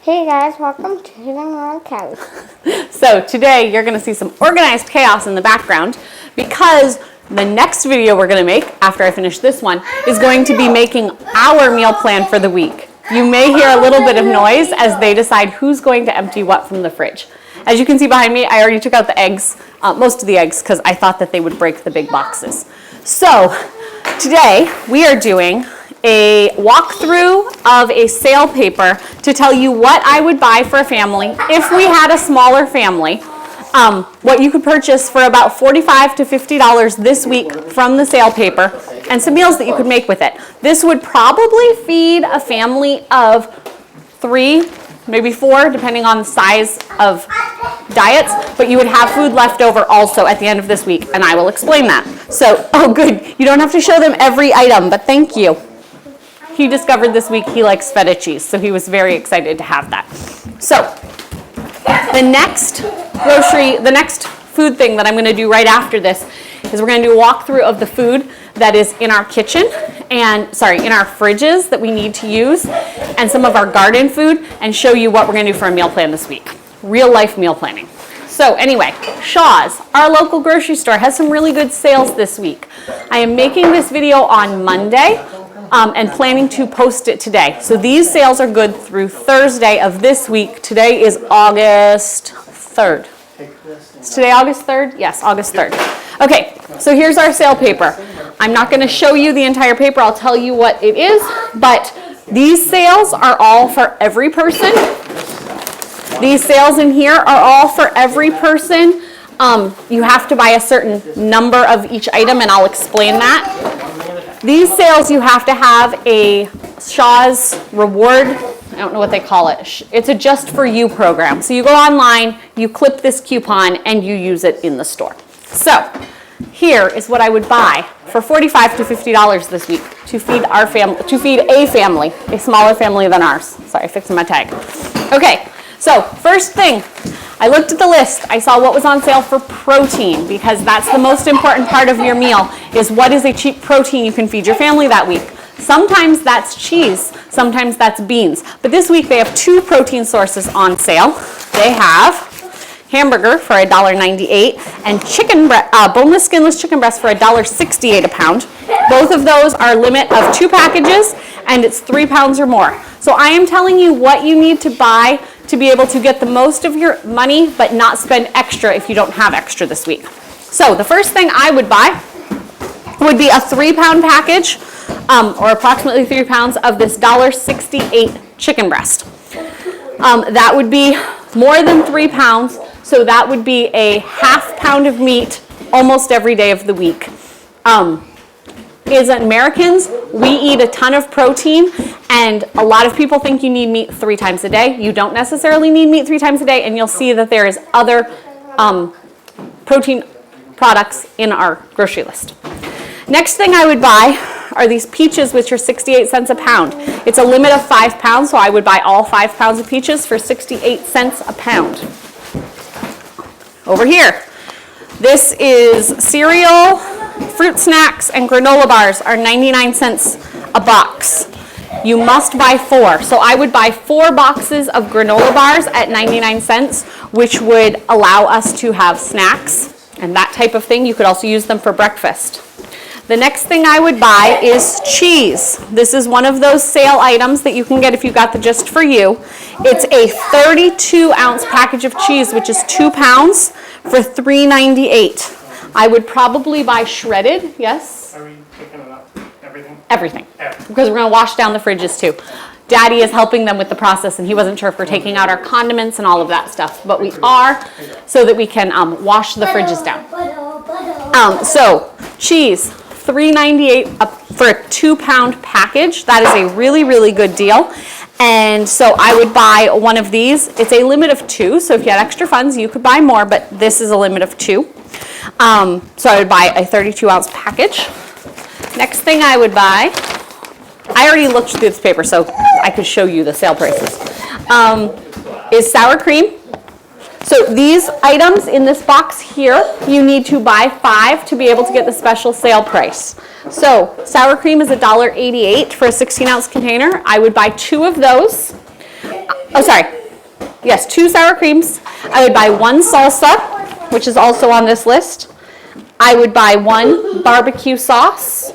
Hey guys, welcome to the couch. So today you're going to see some organized chaos in the background because the next video we're going to make, after I finish this one, is going to be making our meal plan for the week. You may hear a little bit of noise as they decide who's going to empty what from the fridge. As you can see behind me, I already took out the eggs, most of the eggs, because I thought that they would break the big boxes. So today we are doing a walkthrough of a sale paper to tell you what I would buy for a family if we had a smaller family. What you could purchase for about $45 to $50 this week from the sale paper, and some meals that you could make with it. This would probably feed a family of 3, maybe 4, depending on the size of diets, but you would have food left over also at the end of this week, and I will explain that. So, oh good, you don't have to show them every item, but thank you. He discovered this week he likes feta cheese, so he was very excited to have that. So, the next food thing that I'm going to do right after this is we're going to do a walkthrough of the food that is in our kitchen and, in our fridges that we need to use, and some of our garden food, and show you what we're going to do for a meal plan this week. Real life meal planning. So anyway, Shaw's, our local grocery store, has some really good sales this week. I am making this video on Monday. And planning to post it today. So these sales are good through Thursday of this week. Today is August 3rd. Is today August 3rd? Yes, August 3rd. Okay, so here's our sale paper. I'm not going to show you the entire paper. I'll tell you what it is, but these sales are all for every person. These sales in here are all for every person. You have to buy a certain number of each item, and I'll explain that. These sales, you have to have a Shaw's reward, I don't know what they call it. It's a just for you program. So you go online, you clip this coupon, and you use it in the store. So here is what I would buy for $45 to $50 this week to feed our family, a smaller family than ours. Sorry, fixing my tag. Okay, so first thing, I looked at the list. I saw what was on sale for protein, because that's the most important part of your meal, is what is a cheap protein you can feed your family that week. Sometimes that's cheese, sometimes that's beans. But this week they have 2 protein sources on sale. They have hamburger for $1.98 and boneless skinless chicken breast for $1.68 a pound. Both of those are a limit of 2 packages, and it's 3 pounds or more. So I am telling you what you need to buy to be able to get the most of your money but not spend extra if you don't have extra this week. So the first thing I would buy would be a 3-pound package, or approximately 3 pounds of this $1.68 chicken breast. That would be more than 3 pounds, so that would be a ½ pound of meat almost every day of the week. As Americans, we eat a ton of protein, and a lot of people think you need meat 3 times a day. You don't necessarily need meat 3 times a day, and you'll see that there is other protein products in our grocery list. Next thing I would buy are these peaches, which are 68 cents a pound. It's a limit of 5 pounds, so I would buy all 5 pounds of peaches for 68 cents a pound. Over here, this is cereal, fruit snacks, and granola bars are 99 cents a box. You must buy 4. So I would buy 4 boxes of granola bars at 99 cents, which would allow us to have snacks and that type of thing. You could also use them for breakfast. The next thing I would buy is cheese. This is one of those sale items that you can get if you got the just for you. It's a 32-ounce package of cheese, which is 2 pounds for $3.98. I would probably buy shredded, yes? Are we picking it up? Everything? Everything. Because we're going to wash down the fridges too. Daddy is helping them with the process, and he wasn't sure if we're taking out our condiments and all of that stuff, but we are, so that we can wash the fridges down. So cheese, $3.98 for a 2-pound package. That is a really, really good deal. And so I would buy one of these. It's a limit of 2, so if you had extra funds, you could buy more, but this is a limit of 2. So I would buy a 32-ounce package. Next thing I would buy, I already looked through this paper, so I could show you the sale prices, is sour cream. So these items in this box here, you need to buy 5 to be able to get the special sale price. So sour cream is $1.88 for a 16-ounce container. I would buy 2 of those. Oh, sorry. Yes, 2 sour creams. I would buy 1 salsa, which is also on this list. I would buy 1 barbecue sauce.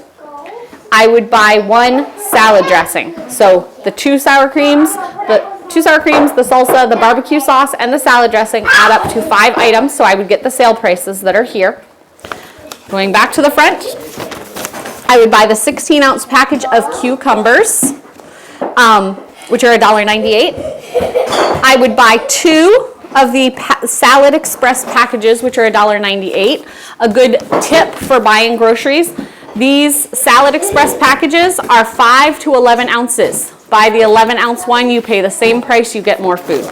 I would buy 1 salad dressing. So the 2 sour creams, the salsa, the barbecue sauce, and the salad dressing add up to 5 items. So I would get the sale prices that are here. Going back to the front, I would buy the 16-ounce package of cucumbers, which are $1.98. I would buy 2 of the Salad Express packages, which are $1.98. A good tip for buying groceries, these Salad Express packages are 5 to 11 ounces. Buy the 11-ounce one, you pay the same price, you get more food.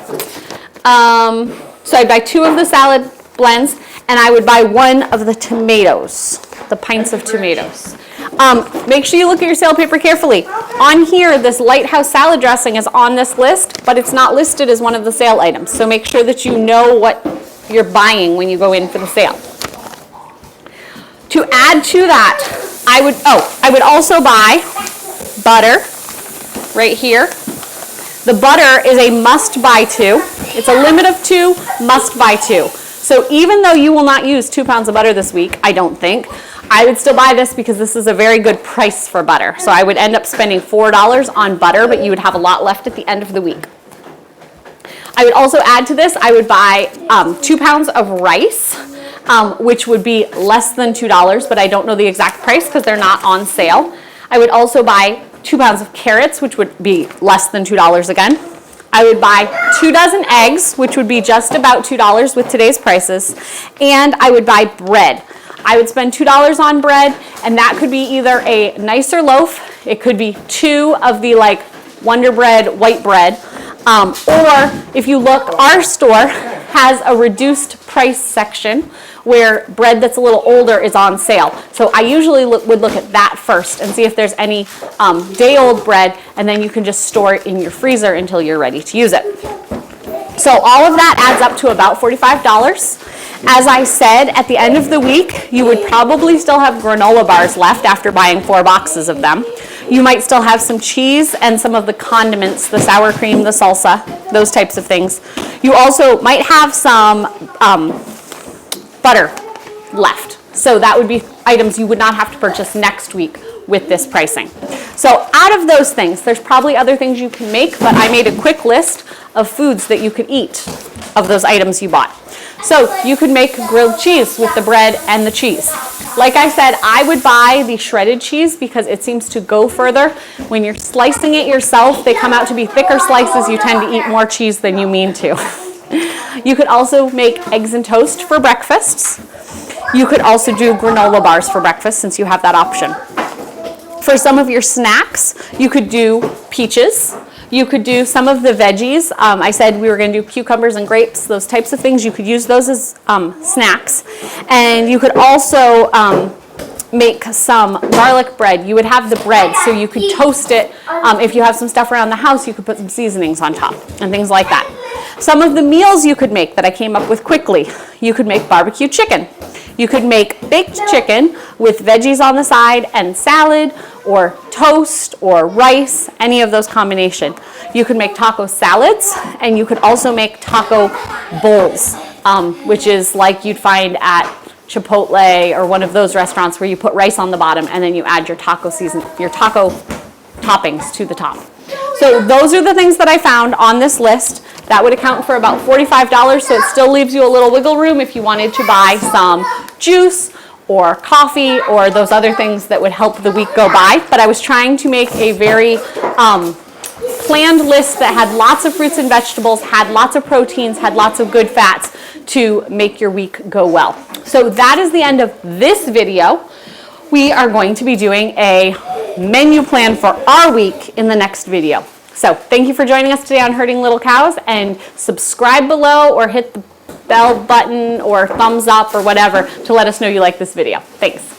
So I'd buy 2 of the salad blends, and I would buy 1 of the tomatoes, the pints of tomatoes. Make sure you look at your sale paper carefully. On here, this Lighthouse salad dressing is on this list, but it's not listed as one of the sale items. So make sure that you know what you're buying when you go in for the sale. To add to that, I would also buy butter right here. The butter is a must-buy 2. It's a limit of 2, must-buy 2. So even though you will not use 2 pounds of butter this week, I don't think, I would still buy this because this is a very good price for butter. So I would end up spending $4 on butter, but you would have a lot left at the end of the week. I would also add to this, I would buy 2 pounds of rice, which would be less than $2, but I don't know the exact price because they're not on sale. I would also buy 2 pounds of carrots, which would be less than $2 again. I would buy 2 dozen eggs, which would be just about $2 with today's prices. And I would buy bread. I would spend $2 on bread, and that could be either a nicer loaf, it could be 2 of the like Wonder Bread white bread, or if you look, our store has a reduced price section where bread that's a little older is on sale. So I usually would look at that first and see if there's any day-old bread, and then you can just store it in your freezer until you're ready to use it. So all of that adds up to about $45. As I said, at the end of the week, you would probably still have granola bars left after buying 4 boxes of them. You might still have some cheese and some of the condiments, the sour cream, the salsa, those types of things. You also might have some butter left. So that would be items you would not have to purchase next week with this pricing. So out of those things, there's probably other things you can make, but I made a quick list of foods that you could eat of those items you bought. So you could make grilled cheese with the bread and the cheese. Like I said, I would buy the shredded cheese because it seems to go further. When you're slicing it yourself, they come out to be thicker slices. You tend to eat more cheese than you mean to. You could also make eggs and toast for breakfasts. You could also do granola bars for breakfast since you have that option. For some of your snacks, you could do peaches. You could do some of the veggies. I said we were going to do cucumbers and grapes, those types of things. You could use those as snacks. And you could also make some garlic bread. You would have the bread, so you could toast it. If you have some stuff around the house, you could put some seasonings on top and things like that. Some of the meals you could make that I came up with quickly. You could make barbecue chicken. You could make baked chicken with veggies on the side and salad, or toast, or rice, any of those combination. You could make taco salads, and you could also make taco bowls, which is like you'd find at Chipotle or one of those restaurants where you put rice on the bottom and then you add your taco toppings to the top. So those are the things that I found on this list. That would account for about $45, so it still leaves you a little wiggle room if you wanted to buy some juice or coffee or those other things that would help the week go by. But I was trying to make a very planned list that had lots of fruits and vegetables, had lots of proteins, had lots of good fats to make your week go well. So that is the end of this video. We are going to be doing a menu plan for our week in the next video. So thank you for joining us today on Herding Little Cows, and subscribe below or hit the bell button or thumbs up or whatever to let us know you like this video. Thanks.